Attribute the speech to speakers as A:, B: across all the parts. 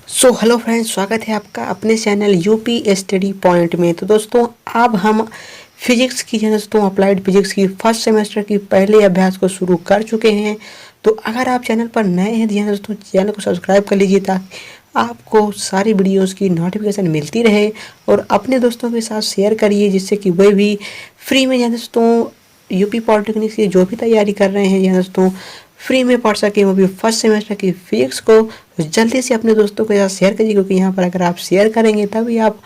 A: Hello friends, स्वागत है आपका अपने चैनल यूपी स्टडी पॉइंट में। तो दोस्तों, अब हम फिजिक्स की अप्लाइड फिजिक्स की फर्स्ट सेमेस्टर की पहले अभ्यास को शुरू कर चुके हैं। तो अगर आप चैनल पर नए हैं दोस्तों, चैनल को सब्सक्राइब कर लीजिए ताकि आपको सारी वीडियोस की नोटिफिकेशन मिलती रहे और अपने दोस्तों के साथ शेयर करिए, जिससे कि वे भी फ्री में दोस्तों यूपी पॉलिटेक्निक की जो भी तैयारी कर रहे हैं दोस्तों फ्री में पढ़ सकें, वो भी फर्स्ट सेमेस्टर की फिजिक्स को। तो जल्दी से अपने दोस्तों के साथ शेयर करिए, क्योंकि यहाँ पर अगर आप शेयर करेंगे तभी आप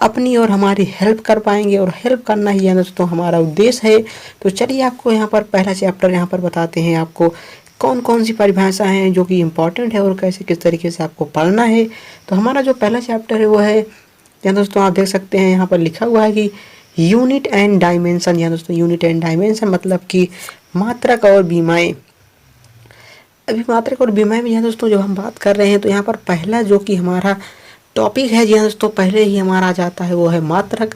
A: अपनी और हमारी हेल्प कर पाएंगे, और हेल्प करना ही दोस्तों हमारा उद्देश्य है। तो चलिए आपको यहाँ पर पहला चैप्टर यहाँ पर बताते हैं आपको कौन कौन सी परिभाषा हैं जो कि इम्पोर्टेंट है और कैसे किस तरीके से आपको पढ़ना है। तो हमारा जो पहला चैप्टर है वो है दोस्तों, आप देख सकते हैं यहाँ पर लिखा हुआ है कि यूनिट एंड डायमेंशन। दोस्तों यूनिट एंड डायमेंशन मतलब कि मात्रक और बीमाएँ। अभी मात्रक और बीमाएँ में दोस्तों जब हम बात कर रहे हैं तो यहाँ पर पहला जो कि हमारा टॉपिक है दोस्तों पहले ही हमारा आ जाता है वो है मात्रक।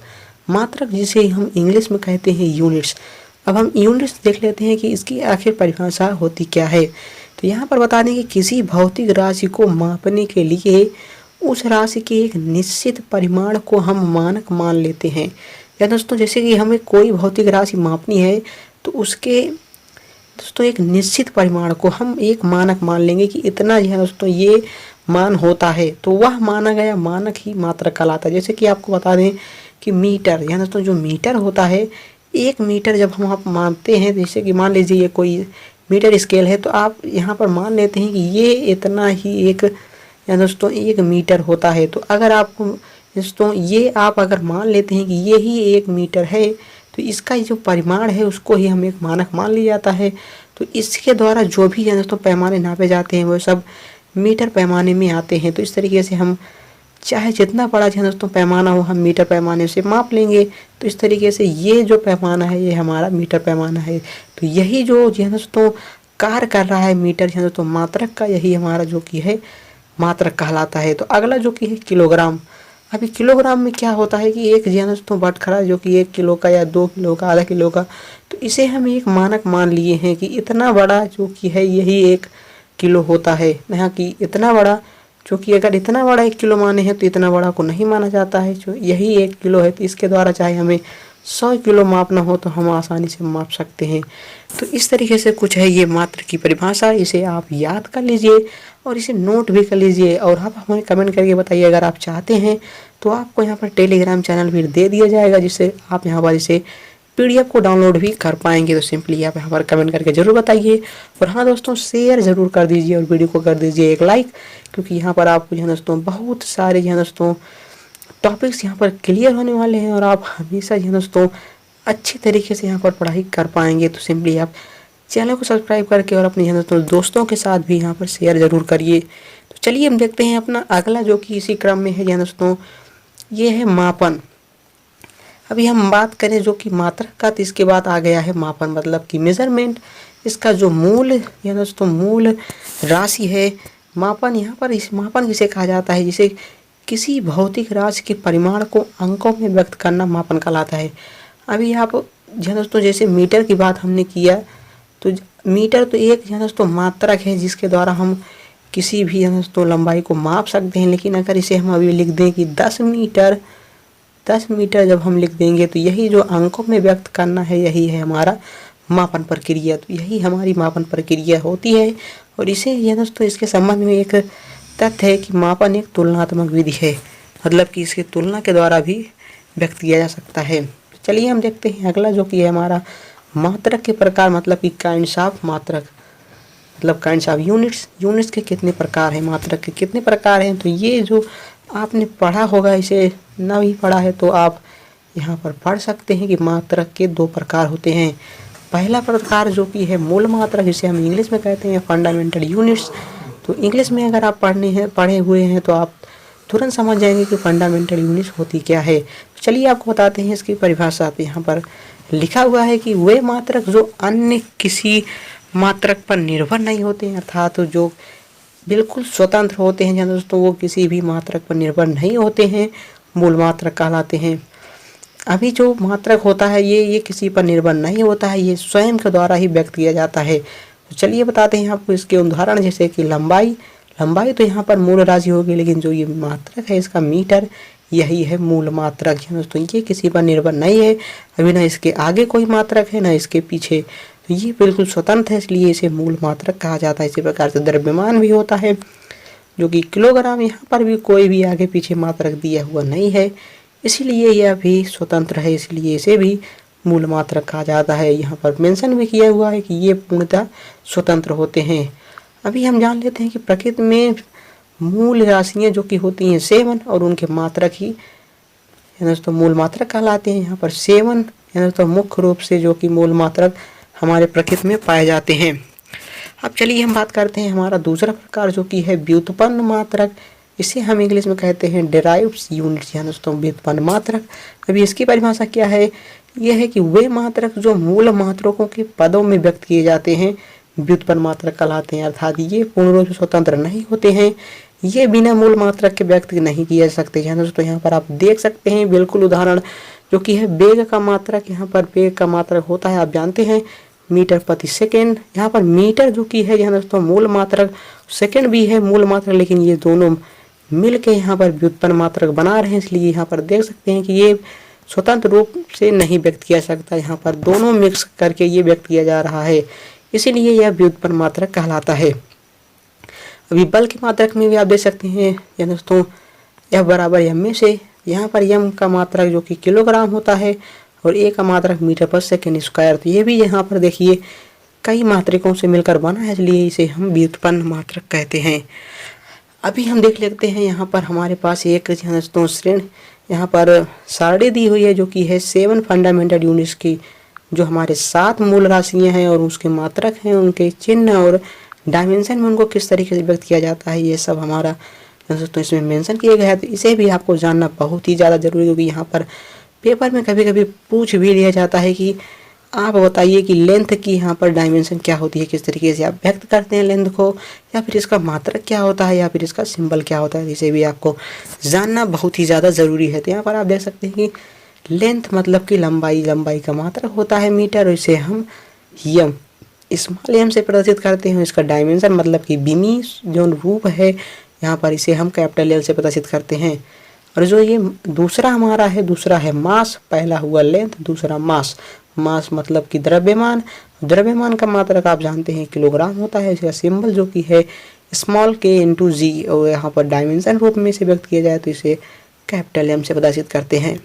A: मात्रक जिसे हम इंग्लिश में कहते हैं यूनिट्स। अब हम यूनिट्स देख लेते हैं कि इसकी आखिर परिभाषा होती क्या है। तो यहाँ पर बता दें कि किसी भौतिक राशि को मापने के लिए उस राशि के एक निश्चित परिमाण को हम मानक मान लेते हैं। या दोस्तों जैसे कि हमें कोई भौतिक राशि मापनी है तो उसके दोस्तों एक निश्चित परिमाण को हम एक मानक मान लेंगे कि इतना दोस्तों ये मान होता है, तो वह माना गया मानक ही मात्रक कहलाता है। जैसे कि आपको बता दें कि मीटर दोस्तों जो मीटर होता है, एक मीटर जब हम आप मानते हैं, जैसे कि मान लीजिए ये कोई मीटर स्केल है, तो आप यहाँ पर मान लेते हैं कि ये इतना ही एक दोस्तों एक मीटर होता है। तो अगर आप दोस्तों ये आप अगर मान लेते हैं कि ये ही एक मीटर है, तो इसका जो परिमाण है उसको ही हम एक मानक मान लिया जाता है। तो इसके द्वारा जो भी दोस्तों पैमाने नापे जाते हैं वो सब मीटर पैमाने में आते हैं। तो इस तरीके से हम चाहे जितना बड़ा दोस्तों पैमाना हो हम मीटर पैमाने से माप लेंगे। तो इस तरीके से ये जो पैमाना है ये हमारा मीटर पैमाना है। तो यही जो दोस्तों कार्य कर रहा है मीटर दोस्तों मात्रक का, यही हमारा जो कि है मात्रक कहलाता है। तो अगला जो कि है किलोग्राम। अभी किलोग्राम में क्या होता है कि एक दोस्तों बटखरा जो कि 1 किलो का या 2 किलो का आधा किलो का, तो इसे हम एक मानक मान लिए हैं कि इतना बड़ा जो कि है यही 1 किलो होता है। यहाँ कि इतना बड़ा जो कि अगर इतना बड़ा 1 किलो माने हैं तो इतना बड़ा को नहीं माना जाता है। जो यही 1 किलो है, तो इसके द्वारा चाहे हमें 100 किलो मापना हो तो हम आसानी से माप सकते हैं। तो इस तरीके से कुछ है ये मात्र की परिभाषा। इसे आप याद कर लीजिए और इसे नोट भी कर लीजिए, और आप हमें कमेंट करके बताइए। अगर आप चाहते हैं तो आपको यहाँ पर टेलीग्राम चैनल भी दे दिया जाएगा, जिससे आप यहाँ पर इसे PDF को डाउनलोड भी कर पाएंगे। तो सिंपली आप यहाँ पर कमेंट करके ज़रूर बताइए। और हाँ दोस्तों, शेयर ज़रूर कर दीजिए और वीडियो को कर दीजिए एक लाइक, क्योंकि यहाँ पर आपको दोस्तों बहुत सारे दोस्तों टॉपिक्स यहाँ पर क्लियर होने वाले हैं और आप हमेशा दोस्तों अच्छी तरीके से यहाँ पर पढ़ाई कर पाएंगे। तो सिंपली आप चैनल को सब्सक्राइब करके और अपने दोस्तों के साथ भी यहाँ पर शेयर ज़रूर करिए। तो चलिए हम देखते हैं अपना अगला जो कि इसी क्रम में है दोस्तों, ये है मापन। अभी हम बात करें जो कि मात्रक का, तो इसके बाद आ गया है मापन, मतलब कि मेजरमेंट। इसका जो मूल दोस्तों मूल राशि है मापन। यहाँ पर इस मापन किसे कहा जाता है, जिसे किसी भौतिक राशि के परिमाण को अंकों में व्यक्त करना मापन कहलाता है। अभी आप दोस्तों जैसे मीटर की बात हमने किया, तो मीटर तो एक दोस्तों मात्रक है जिसके द्वारा हम किसी भी दोस्तों लंबाई को माप सकते हैं। लेकिन अगर इसे हम अभी लिख दें कि 10 मीटर जब हम लिख देंगे, तो यही जो अंकों में व्यक्त करना है यही है हमारा मापन प्रक्रिया। तो यही हमारी मापन प्रक्रिया होती है। और इसे दोस्तों इसके संबंध में एक तथ्य है कि मापन एक तुलनात्मक विधि है, मतलब कि इसकी तुलना के द्वारा भी व्यक्त किया जा सकता है। चलिए हम देखते हैं अगला जो कि है हमारा मात्रक के प्रकार, मतलब कि काइंड्स ऑफ मात्रक, मतलब काइंड्स ऑफ यूनिट्स के कितने प्रकार हैं, मात्रक के कितने प्रकार हैं। तो ये जो आपने पढ़ा होगा, इसे ना भी पढ़ा है तो आप यहाँ पर पढ़ सकते हैं कि मात्रक के 2 प्रकार होते हैं। पहला प्रकार जो कि है मूल मात्रक, जिसे हम इंग्लिश में कहते हैं फंडामेंटल यूनिट्स। तो इंग्लिश में अगर आप पढ़े हुए हैं तो आप तुरंत समझ जाएंगे कि फंडामेंटल यूनिट्स होती क्या है। तो चलिए आपको बताते हैं इसकी परिभाषा। तो यहाँ पर लिखा हुआ है कि वे मात्रक जो अन्य किसी मात्रक पर निर्भर नहीं होते हैं, अर्थात जो बिल्कुल स्वतंत्र होते हैं दोस्तों, वो किसी भी मात्रक पर निर्भर नहीं होते हैं, मूल मात्रक कहलाते हैं। अभी जो मात्रक होता है ये किसी पर निर्भर नहीं होता है, ये स्वयं के द्वारा ही व्यक्त किया जाता है। तो चलिए बताते हैं आपको इसके उदाहरण, जैसे कि लंबाई। लंबाई तो यहाँ पर मूल राशि होगी, लेकिन जो ये मात्रक है इसका मीटर, यही है मूल मात्रक। दोस्तों ये किसी पर निर्भर नहीं है, अभी ना इसके आगे कोई मात्रक है ना इसके पीछे, तो ये बिल्कुल स्वतंत्र है, इसलिए इसे मूल मात्रक कहा जाता है। इसी प्रकार से द्रव्यमान भी होता है जो कि किलोग्राम, यहाँ पर भी कोई भी आगे पीछे मात्रक दिया हुआ नहीं है, इसीलिए यह भी स्वतंत्र है, इसलिए इसे भी मूल मात्रक कहा जाता है। यहाँ पर मेंशन भी किया हुआ है कि ये पूर्णतः स्वतंत्र होते हैं। अभी हम जान लेते हैं कि प्रकृति में मूल राशियाँ जो कि होती हैं 7 और उनके मात्रक ही दोस्तों मूल मात्रक कहलाते हैं। यहाँ पर 7 दोस्तों मुख्य रूप से जो कि मूल मात्रक हमारे प्रकृति में पाए जाते हैं। अब चलिए हम बात करते हैं हमारा दूसरा प्रकार जो कि है व्युत्पन्न मात्रक। इसे हम इंग्लिश में कहते हैं डिराइव्ड यूनिट्स, या दोस्तों व्युत्पन्न मात्रक। अभी इसकी परिभाषा क्या है, यह है कि वे मात्रक जो मूल मात्रकों के पदों में व्यक्त किए जाते हैं व्युत्पन्न मात्रक कहलाते हैं, अर्थात ये पूर्ण रूप से स्वतंत्र नहीं होते हैं, ये बिना मूल मात्रक के व्यक्त नहीं किए जा सकते हैं। दोस्तों यहाँ पर आप देख सकते हैं बिल्कुल उदाहरण जो कि है वेग का मात्रक। यहाँ पर वेग का मात्रक होता है, आप जानते हैं, मीटर प्रति सेकेंड। यहाँ पर मीटर जो कि है यहाँ दोस्तों मूल मात्रक, सेकेंड भी है मूल मात्रक, लेकिन ये दोनों मिलके यहाँ पर व्युत्पन्न मात्रक बना रहे हैं, इसलिए यहाँ पर देख सकते हैं कि ये स्वतंत्र रूप से नहीं व्यक्त किया सकता, यहाँ पर दोनों मिक्स करके ये व्यक्त किया जा रहा है, इसीलिए यह व्युत्पन्न मात्रक कहलाता है। अभी बल के मात्रक में भी आप देख सकते हैं या दोस्तों F बराबर m में से, यहाँ पर m का मात्रक जो कि किलोग्राम होता है और a का मात्रक मीटर पर सेकेंड स्क्वायर, तो ये भी यहाँ पर देखिए कई मात्रकों से मिलकर बना है, इसलिए इसे हम व्युत्पन्न मात्रक कहते हैं। अभी हम देख लेते हैं यहाँ पर हमारे पास एक दोस्तों श्रेणी यहाँ पर सारणी दी हुई है जो कि है 7 फंडामेंटल यूनिट्स की, जो हमारे 7 मूल राशियाँ हैं और उसके मात्रक हैं, उनके चिन्ह और डायमेंशन में उनको किस तरीके से व्यक्त किया जाता है, ये सब हमारा दोस्तों इसमें मेंशन किया गया है। तो इसे भी आपको जानना बहुत ही ज़्यादा जरूरी है, क्योंकि यहाँ पर पेपर में कभी कभी पूछ भी लिया जाता है कि आप बताइए कि लेंथ की यहाँ पर डायमेंशन क्या होती है, किस तरीके से आप व्यक्त करते हैं लेंथ को, या फिर इसका मात्रक क्या होता है, या फिर इसका सिंबल क्या होता है, इसे भी आपको जानना बहुत ही ज़्यादा ज़रूरी है। तो यहाँ पर आप देख सकते हैं कि लेंथ मतलब कि लंबाई, लंबाई का मात्रक होता है मीटर, और इसे हम यम स्मॉल एम से प्रदर्शित करते हैं। इसका डायमेंशन मतलब कि बिमी जो रूप है यहाँ पर इसे हम कैपिटल एल से प्रदर्शित करते हैं। और जो ये दूसरा हमारा है, दूसरा है मास, पहला हुआ लेंथ, दूसरा मास। मास मतलब कि द्रव्यमान, द्रव्यमान का मात्रक आप जानते हैं किलोग्राम होता है, इसका सिंबल जो कि है स्मॉल के इंटू जी, और यहाँ पर डायमेंशन रूप में से व्यक्त किया जाए तो इसे कैपिटल एम से प्रदर्शित करते हैं।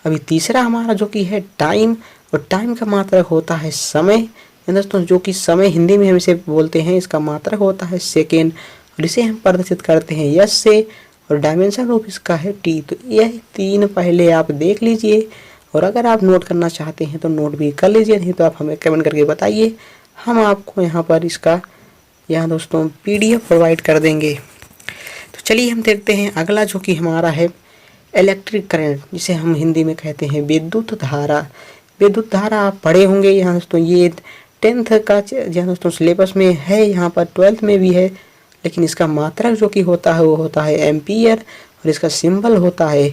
A: अभी तीसरा हमारा जो कि है टाइम, और टाइम का मात्रक होता है समय दोस्तों, जो कि समय हिंदी में हम इसे बोलते हैं, इसका मात्रक होता है सेकेंड, और इसे हम प्रदर्शित करते हैं यस से, और डायमेंशन रूप इसका है टी। तो यह 3 पहले आप देख लीजिए, और अगर आप नोट करना चाहते हैं तो नोट भी कर लीजिए, नहीं तो आप हमें कमेंट करके बताइए, हम आपको यहाँ पर इसका यहाँ दोस्तों PDF प्रोवाइड कर देंगे। तो चलिए हम देखते हैं अगला जो कि हमारा है इलेक्ट्रिक करंट, जिसे हम हिंदी में कहते हैं विद्युत धारा। विद्युत धारा आप पढ़े होंगे यहाँ दोस्तों, ये 10th का यहाँ दोस्तों सिलेबस में है, यहाँ पर 12th में भी है, लेकिन इसका मात्रक जो कि होता है वो होता है एम्पियर, और इसका सिंबल होता है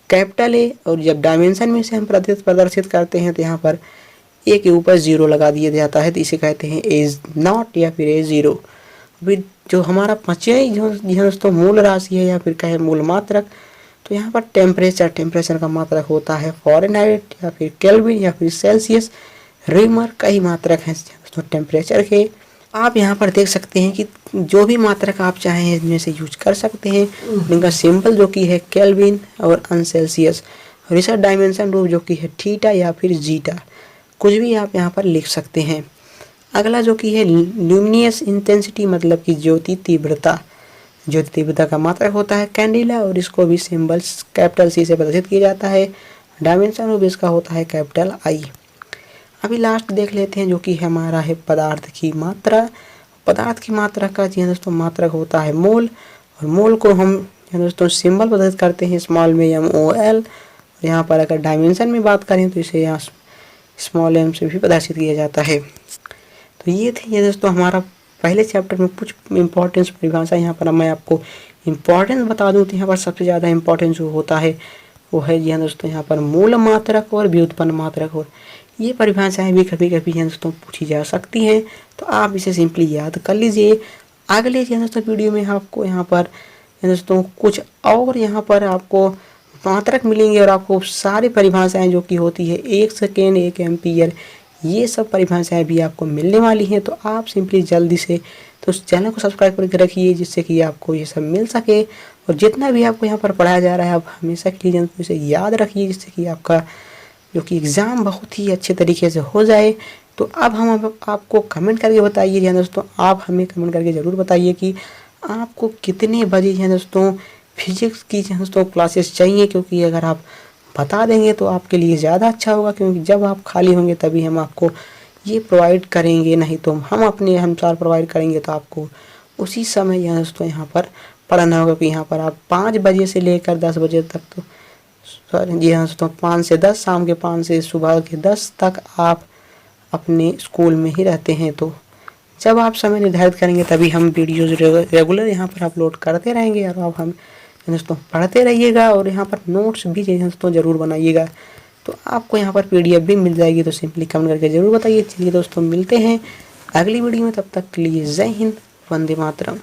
A: कैपिटल ए, और जब डायमेंशन में से हम प्रदर्शित करते हैं तो यहाँ पर ए के ऊपर 0 लगा दिया जाता है, तो इसे कहते हैं A0 या फिर A0। अभी जो हमारा पांचवें जो दोस्तों मूल राशि है या फिर कहे मूल मात्रक, तो यहाँ पर टेम्परेचर, टेम्परेचर का मात्रक होता है फ़ारेनहाइट या फिर केल्विन या फिर सेल्सियस, रीमर, कई मात्रक हैं दोस्तों टेम्परेचर के। आप यहाँ पर देख सकते हैं कि जो भी मात्रक आप चाहें इनमें से यूज कर सकते हैं। इनका सिंबल जो कि है केल्विन और अनसेल्सियस, और इसका डायमेंशन रूप जो कि है थीटा या फिर जीटा, कुछ भी आप यहाँ पर लिख सकते हैं। अगला जो कि है ल्यूमिनियस इंटेंसिटी मतलब कि ज्योति तीव्रता, ज्योति तीव्रता का मात्रक होता है कैंडिला, और इसको भी सिंबल कैपिटल C से प्रदर्शित किया जाता है। डायमेंशन रूप इसका होता है कैपिटल I। अभी लास्ट देख लेते हैं जो कि हमारा है पदार्थ की मात्रा। पदार्थ की मात्रा का दोस्तों मात्रक होता है मोल, और मोल को हम दोस्तों सिंबल प्रदर्शित करते हैं स्मॉल में MOL। यहाँ पर अगर डायमेंशन में बात करें तो इसे यहाँ स्मॉल m से भी प्रदर्शित किया जाता है। तो ये थे ये दोस्तों हमारा पहले चैप्टर में कुछ इंपॉर्टेंस परिभाषा। यहाँ पर मैं आपको इम्पोर्टेंस बता दूँ तो यहाँ पर सबसे ज़्यादा इम्पोर्टेंस जो होता है वो है जी दोस्तों यहाँ पर मूल मात्रक और व्युत्पन्न मात्रक, और ये परिभाषाएं भी कभी कभी दोस्तों पूछी जा सकती हैं, तो आप इसे सिंपली याद कर लीजिए। अगले दोस्तों वीडियो में आपको यहाँ पर दोस्तों कुछ और यहाँ पर आपको मात्रक मिलेंगे और आपको सारी परिभाषाएं जो कि होती है 1 सेकेंड 1 एम्पीयर, ये सब परिभाषाएं भी आपको मिलने वाली हैं। तो आप सिंपली जल्दी से तो उस चैनल को सब्सक्राइब करके रखिए जिससे कि आपको ये सब मिल सके। और जितना भी आपको यहाँ पर पढ़ाया जा रहा है आप हमेशा के लिए इसे याद रखिए जिससे कि आपका जो कि एग्ज़ाम बहुत ही अच्छे तरीके से हो जाए। तो अब हम आपको कमेंट करके बताइए दोस्तों, आप हमें कमेंट करके ज़रूर बताइए कि आपको कितने बजे दोस्तों फिजिक्स की दोस्तों क्लासेस चाहिए, क्योंकि अगर आप बता देंगे तो आपके लिए ज़्यादा अच्छा होगा, क्योंकि जब आप खाली होंगे तभी हम आपको ये प्रोवाइड करेंगे, नहीं तो हम अपने अनुसार प्रोवाइड करेंगे तो आपको उसी समय दोस्तों यहाँ पर पढ़ना होगा। कि यहाँ पर आप 5 बजे से लेकर 10 बजे तक तो जी हाँ दोस्तों 5 से 10, शाम के 5 से सुबह के 10 तक आप अपने स्कूल में ही रहते हैं। तो जब आप समय निर्धारित करेंगे तभी हम वीडियोज़ रेगुलर यहाँ पर अपलोड करते रहेंगे और आप हम दोस्तों पढ़ते रहिएगा। और यहाँ पर नोट्स भी दोस्तों ज़रूर बनाइएगा, तो आपको यहाँ पर PDF भी मिल जाएगी। तो सिंपली कमेंट करके ज़रूर बताइए। चलिए दोस्तों मिलते हैं अगली वीडियो में, तब तक के लिए जय हिंद, वंदे मातरम।